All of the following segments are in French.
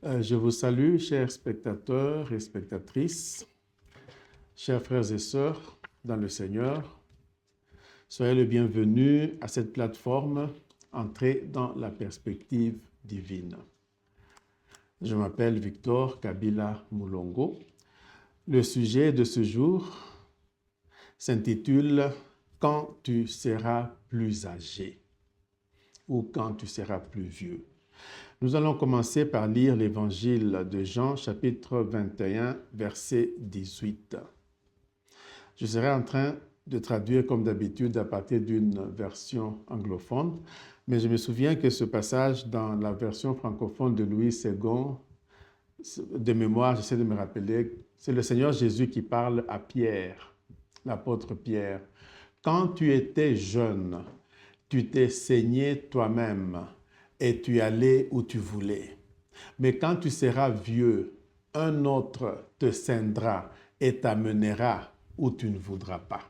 Je vous salue, chers spectateurs et spectatrices, chers frères et sœurs dans le Seigneur. Soyez le bienvenu à cette plateforme Entrer dans la perspective divine. Je m'appelle Victor Kabila Moulongo. Le sujet de ce jour s'intitule « Quand tu seras plus âgé » ou « Quand tu seras plus vieux ». Nous allons commencer par lire l'évangile de Jean, chapitre 21, verset 18. Je serai en train de traduire comme d'habitude à partir d'une version anglophone, mais je me souviens que ce passage dans la version francophone de Louis II, de mémoire, j'essaie de me rappeler, c'est le Seigneur Jésus qui parle à Pierre, l'apôtre Pierre. Quand tu étais jeune, tu t'es saigné toi-même et tu allais où tu voulais. Mais quand tu seras vieux, un autre te ceindra et t'amènera où tu ne voudras pas.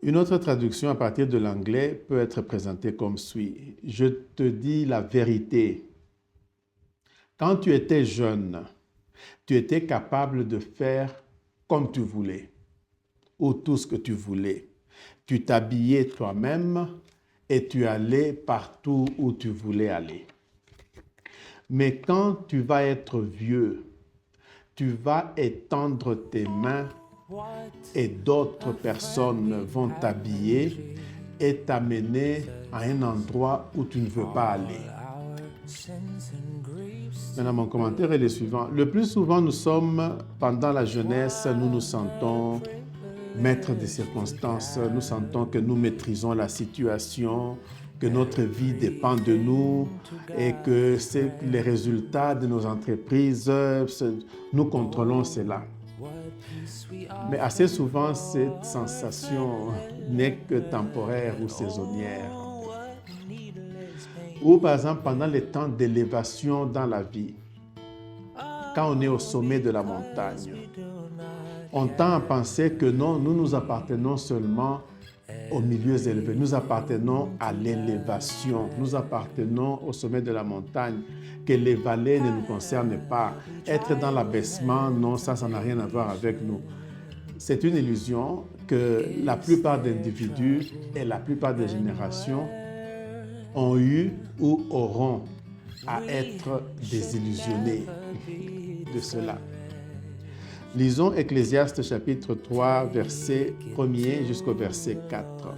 Une autre traduction à partir de l'anglais peut être présentée comme suit. Je te dis la vérité. Quand tu étais jeune, tu étais capable de faire comme tu voulais ou tout ce que tu voulais. Tu t'habillais toi-même et tu allais partout où tu voulais aller. Mais quand tu vas être vieux, tu vas étendre tes mains et d'autres personnes vont t'habiller et t'amener à un endroit où tu ne veux pas aller. Maintenant, mon commentaire est le suivant. Le plus souvent, pendant la jeunesse, nous nous sentons maîtres des circonstances, nous sentons que nous maîtrisons la situation, que notre vie dépend de nous et que les résultats de nos entreprises, nous contrôlons cela. Mais assez souvent, cette sensation n'est que temporaire ou saisonnière. Ou par exemple, pendant les temps d'élévation dans la vie, quand on est au sommet de la montagne, on tend à penser que non, nous appartenons seulement aux milieux élevés. Nous appartenons à l'élévation. Nous appartenons au sommet de la montagne, que les vallées ne nous concernent pas. Être dans l'abaissement, non, ça n'a rien à voir avec nous. C'est une illusion que la plupart d'individus et la plupart des générations ont eu ou auront à être désillusionnés de cela. Lisons Ecclésiaste chapitre 3, verset 1er jusqu'au verset 4.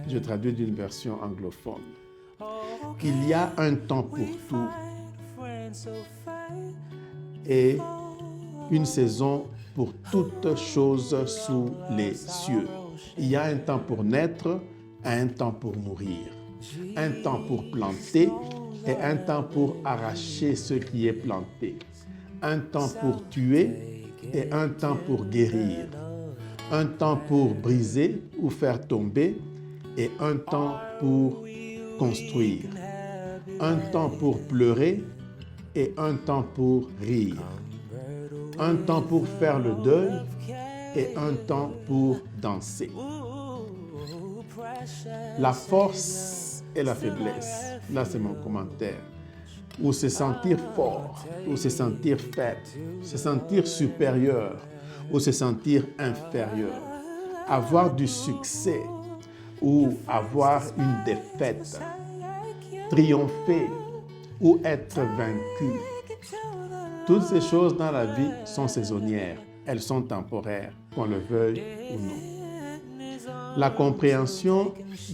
Je traduis d'une version anglophone. Il y a un temps pour tout et une saison pour toutes choses sous les cieux. Il y a un temps pour naître et un temps pour mourir. Un temps pour planter et un temps pour arracher ce qui est planté. Un temps pour tuer et un temps pour guérir, un temps pour briser ou faire tomber et un temps pour construire, un temps pour pleurer et un temps pour rire, un temps pour faire le deuil et un temps pour danser. La force et la faiblesse, là c'est mon commentaire. Ou se sentir fort, ou se sentir faible, se sentir supérieur, ou se sentir inférieur. Avoir du succès ou avoir une défaite. Triompher ou être vaincu. Toutes ces choses dans la vie sont saisonnières. Elles sont temporaires, qu'on le veuille ou non. La compréhension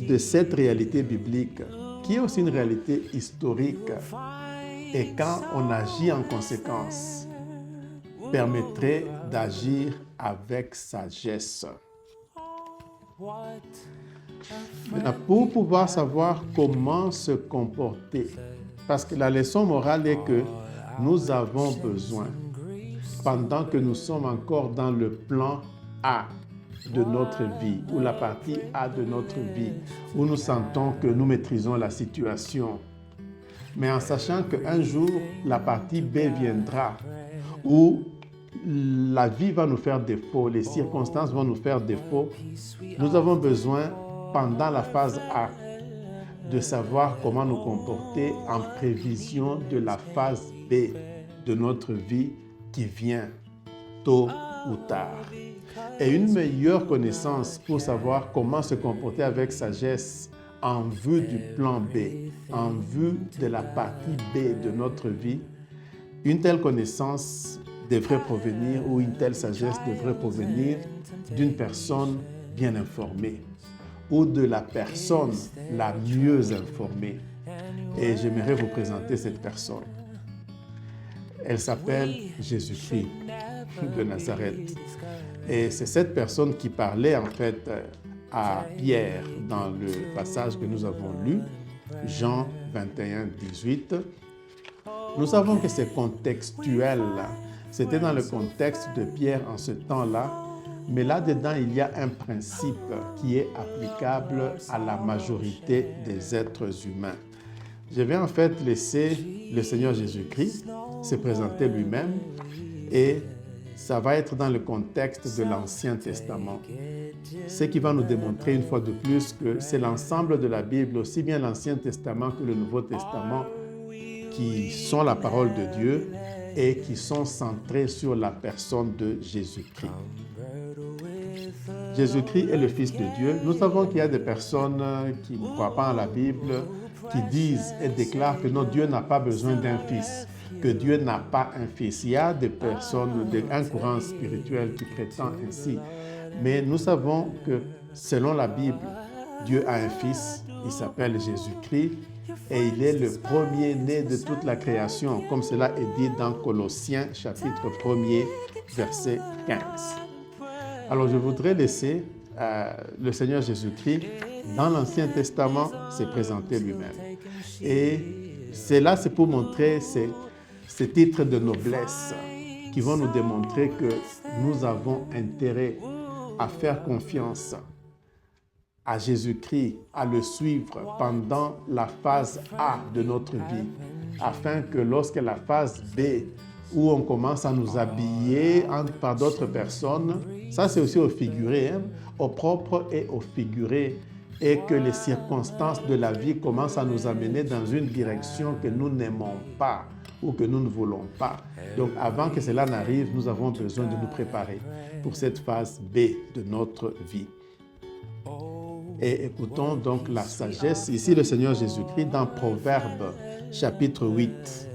de cette réalité biblique, qui est aussi une réalité historique, et quand on agit en conséquence, permettrait d'agir avec sagesse. Maintenant, pour pouvoir savoir comment se comporter, parce que la leçon morale est que nous avons besoin, pendant que nous sommes encore dans le plan A de notre vie, ou la partie A de notre vie, où nous sentons que nous maîtrisons la situation, mais en sachant qu'un jour, la partie B viendra, où la vie va nous faire défaut, les circonstances vont nous faire défaut, nous avons besoin, pendant la phase A, de savoir comment nous comporter en prévision de la phase B de notre vie qui vient tôt ou tard. Et une meilleure connaissance pour savoir comment se comporter avec sagesse en vue du plan B, en vue de la partie B de notre vie, une telle connaissance devrait provenir, ou une telle sagesse devrait provenir d'une personne bien informée, ou de la personne la mieux informée. Et j'aimerais vous présenter cette personne. Elle s'appelle Jésus-Christ de Nazareth. Et c'est cette personne qui parlait en fait à Pierre dans le passage que nous avons lu, Jean 21, 18. Nous savons que c'est contextuel. C'était dans le contexte de Pierre en ce temps-là, mais là-dedans, il y a un principe qui est applicable à la majorité des êtres humains. Je vais en fait laisser le Seigneur Jésus-Christ se présenter lui-même et ça va être dans le contexte de l'Ancien Testament. Ce qui va nous démontrer une fois de plus que c'est l'ensemble de la Bible, aussi bien l'Ancien Testament que le Nouveau Testament, qui sont la parole de Dieu et qui sont centrés sur la personne de Jésus-Christ. Jésus-Christ est le Fils de Dieu. Nous savons qu'il y a des personnes qui ne croient pas en la Bible, qui disent et déclarent que non, Dieu n'a pas besoin d'un fils, que Dieu n'a pas un fils. Il y a des personnes, un courant spirituel qui prétend ainsi. Mais nous savons que selon la Bible, Dieu a un fils, il s'appelle Jésus-Christ, et il est le premier-né de toute la création, comme cela est dit dans Colossiens, chapitre 1er, verset 15. Alors, je voudrais laisser le Seigneur Jésus-Christ, dans l'Ancien Testament, se présenter lui-même. Et cela, c'est pour montrer ces titres de noblesse qui vont nous démontrer que nous avons intérêt à faire confiance à Jésus-Christ, à le suivre pendant la phase A de notre vie, afin que lorsque la phase B, où on commence à nous habiller par d'autres personnes, ça c'est aussi au figuré, au propre et au figuré, et que les circonstances de la vie commencent à nous amener dans une direction que nous n'aimons pas ou que nous ne voulons pas. Donc avant que cela n'arrive, nous avons besoin de nous préparer pour cette phase B de notre vie. Et écoutons donc la sagesse, ici le Seigneur Jésus-Christ dans Proverbes chapitre 8.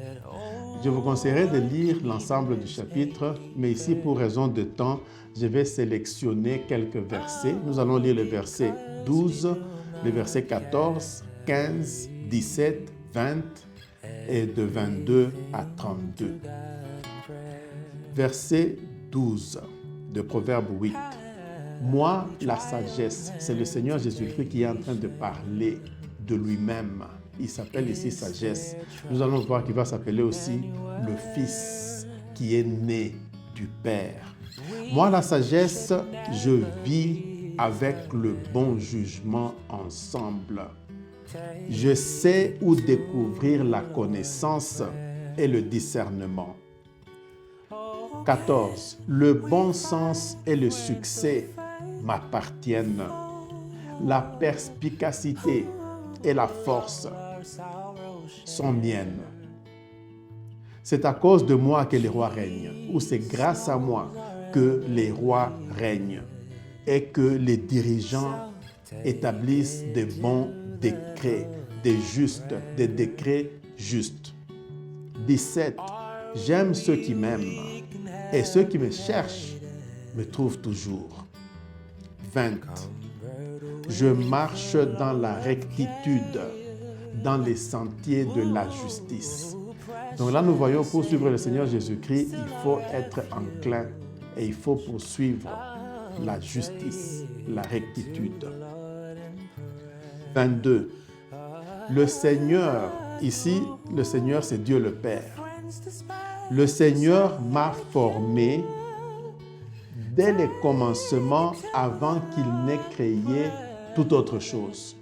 Je vous conseillerais de lire l'ensemble du chapitre, mais ici pour raison de temps, je vais sélectionner quelques versets. Nous allons lire le verset 12, le verset 14, 15, 17, 20 et de 22 à 32. Verset 12 de Proverbe 8. Moi, la sagesse, c'est le Seigneur Jésus-Christ qui est en train de parler de lui-même. Il s'appelle ici sagesse. Nous allons voir qu'il va s'appeler aussi le Fils qui est né du Père. Moi, la sagesse, je vis avec le bon jugement ensemble. Je sais où découvrir la connaissance et le discernement. 14. Le bon sens et le succès m'appartiennent. La perspicacité et la force sont miennes. C'est à cause de moi que les rois règnent, ou c'est grâce à moi que les rois règnent, et que les dirigeants établissent des bons décrets, des décrets justes. 17. J'aime ceux qui m'aiment, et ceux qui me cherchent me trouvent toujours. 20. Je marche dans la rectitude, dans les sentiers de la justice. Donc là, nous voyons, pour suivre le Seigneur Jésus-Christ, il faut être enclin et il faut poursuivre la justice, la rectitude. 22. Le Seigneur, ici, le Seigneur, c'est Dieu le Père. Le Seigneur m'a formé dès les commencements avant qu'il n'ait créé toute autre chose.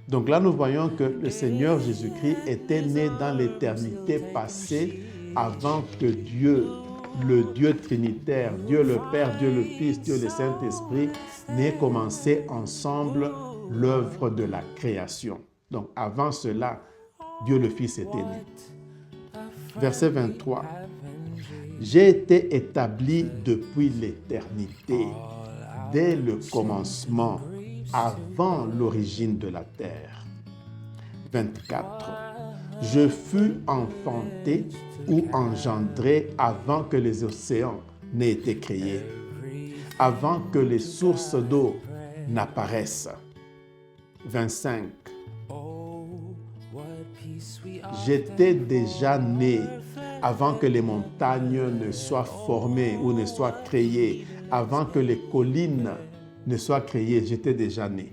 Donc là, nous voyons que le Seigneur Jésus-Christ était né dans l'éternité passée avant que Dieu, le Dieu trinitaire, Dieu le Père, Dieu le Fils, Dieu le Saint-Esprit, n'ait commencé ensemble l'œuvre de la création. Donc avant cela, Dieu le Fils était né. Verset 23. J'ai été établi depuis l'éternité, dès le commencement, avant l'origine de la terre. 24. Je fus enfanté ou engendré avant que les océans n'aient été créés, avant que les sources d'eau n'apparaissent. 25. J'étais déjà né avant que les montagnes ne soient formées ou ne soient créées, avant que les collines ne soient créées, j'étais déjà né.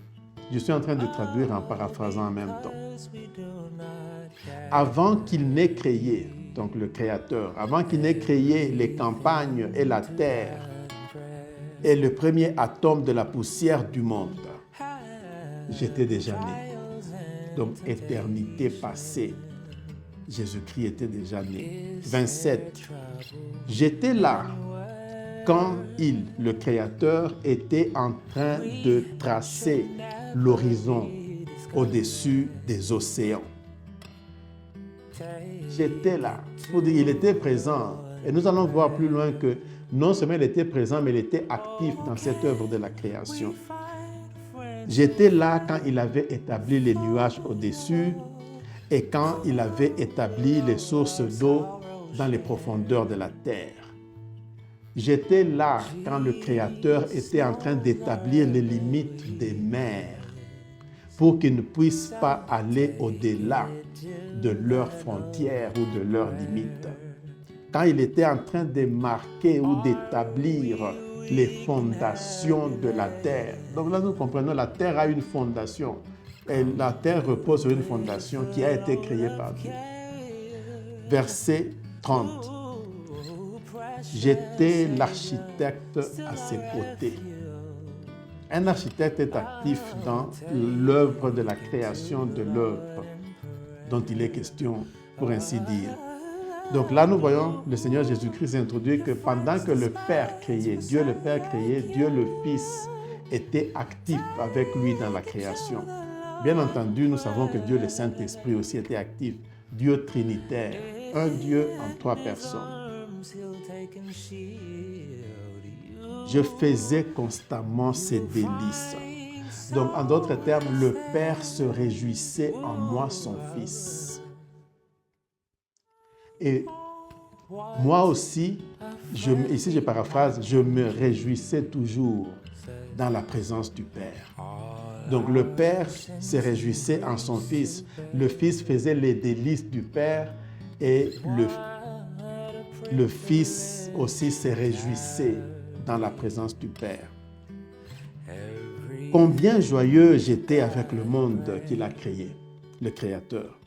Je suis en train de traduire en paraphrasant en même temps. Avant qu'il n'ait créé, donc le Créateur, avant qu'il n'ait créé les campagnes et la terre et le premier atome de la poussière du monde, j'étais déjà né. Donc, éternité passée, Jésus-Christ était déjà né. 27. J'étais là quand il, le Créateur, était en train de tracer l'horizon au-dessus des océans. J'étais là. Pour dire, il était présent. Et nous allons voir plus loin que non seulement il était présent, mais il était actif dans cette œuvre de la création. J'étais là quand il avait établi les nuages au-dessus et quand il avait établi les sources d'eau dans les profondeurs de la terre. J'étais là quand le Créateur était en train d'établir les limites des mers pour qu'ils ne puissent pas aller au-delà de leurs frontières ou de leurs limites. Quand il était en train de marquer ou d'établir les fondations de la terre. Donc là, nous comprenons, la terre a une fondation. Et la terre repose sur une fondation qui a été créée par Dieu. Verset 30. J'étais l'architecte à ses côtés. Un architecte est actif dans l'œuvre de la création de l'œuvre dont il est question, pour ainsi dire. Donc là, nous voyons le Seigneur Jésus-Christ introduire que pendant que le Père créait, Dieu le Père créait, Dieu le Fils était actif avec lui dans la création. Bien entendu, nous savons que Dieu le Saint-Esprit aussi était actif. Dieu trinitaire, un Dieu en 3 personnes. Je faisais constamment ses délices. Donc, en d'autres termes, le Père se réjouissait en moi, son Fils. Et moi aussi, ici je paraphrase, je me réjouissais toujours dans la présence du Père. Donc le Père se réjouissait en son Fils. Le Fils faisait les délices du Père et le Fils aussi se réjouissait dans la présence du Père. Combien joyeux j'étais avec le monde qu'il a créé, le Créateur.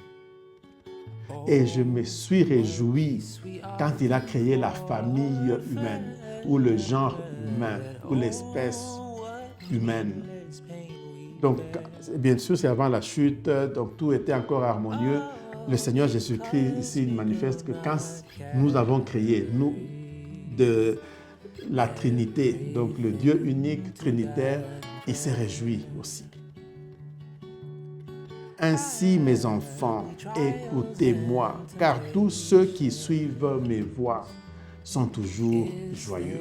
Et je me suis réjoui quand il a créé la famille humaine, ou le genre humain, ou l'espèce humaine. Donc, bien sûr, c'est avant la chute, donc tout était encore harmonieux. Le Seigneur Jésus-Christ, ici, il manifeste que quand nous avons créé, nous, de la Trinité, donc le Dieu unique, trinitaire, il s'est réjoui aussi. Ainsi, mes enfants, écoutez-moi, car tous ceux qui suivent mes voies sont toujours joyeux.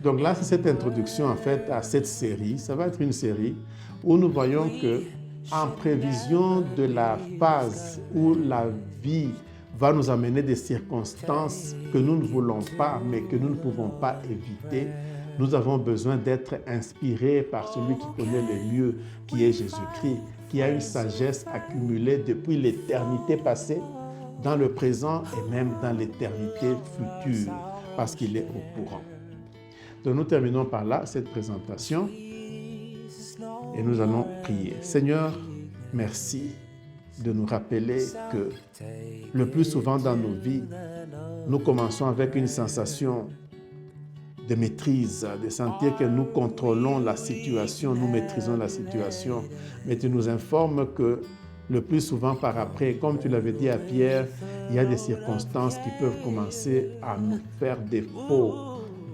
Donc là, c'est cette introduction en fait à cette série. Ça va être une série où nous voyons que, en prévision de la phase où la vie va nous amener des circonstances que nous ne voulons pas, mais que nous ne pouvons pas éviter, nous avons besoin d'être inspirés par celui qui connaît le mieux, qui est Jésus-Christ, qui a une sagesse accumulée depuis l'éternité passée, dans le présent et même dans l'éternité future, parce qu'il est au courant. Donc nous terminons par là cette présentation et nous allons prier. Seigneur, merci de nous rappeler que le plus souvent dans nos vies, nous commençons avec une sensation de maîtrise, de sentir que nous contrôlons la situation, nous maîtrisons la situation. Mais tu nous informes que le plus souvent par après, comme tu l'avais dit à Pierre, il y a des circonstances qui peuvent commencer à nous faire défaut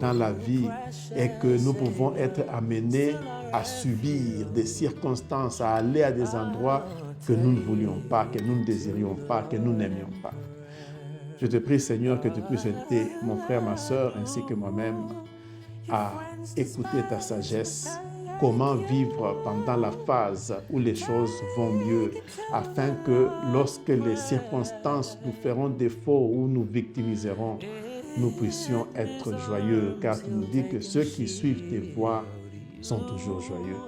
dans la vie et que nous pouvons être amenés à subir des circonstances, à aller à des endroits que nous ne voulions pas, que nous ne désirions pas, que nous n'aimions pas. Je te prie, Seigneur, que tu puisses aider mon frère, ma soeur, ainsi que moi-même, à écouter ta sagesse, comment vivre pendant la phase où les choses vont mieux, afin que lorsque les circonstances nous feront défaut ou nous victimiseront, nous puissions être joyeux, car tu nous dis que ceux qui suivent tes voies sont toujours joyeux.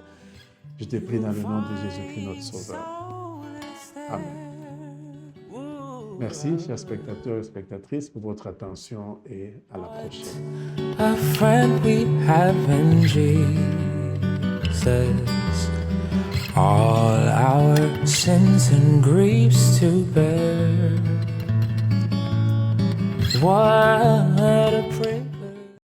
Je te prie dans le nom de Jésus-Christ, notre Sauveur. Amen. Merci, chers spectateurs et spectatrices, pour votre attention et à la prochaine. A friend we have in Jesus, all our sins and griefs to bear. What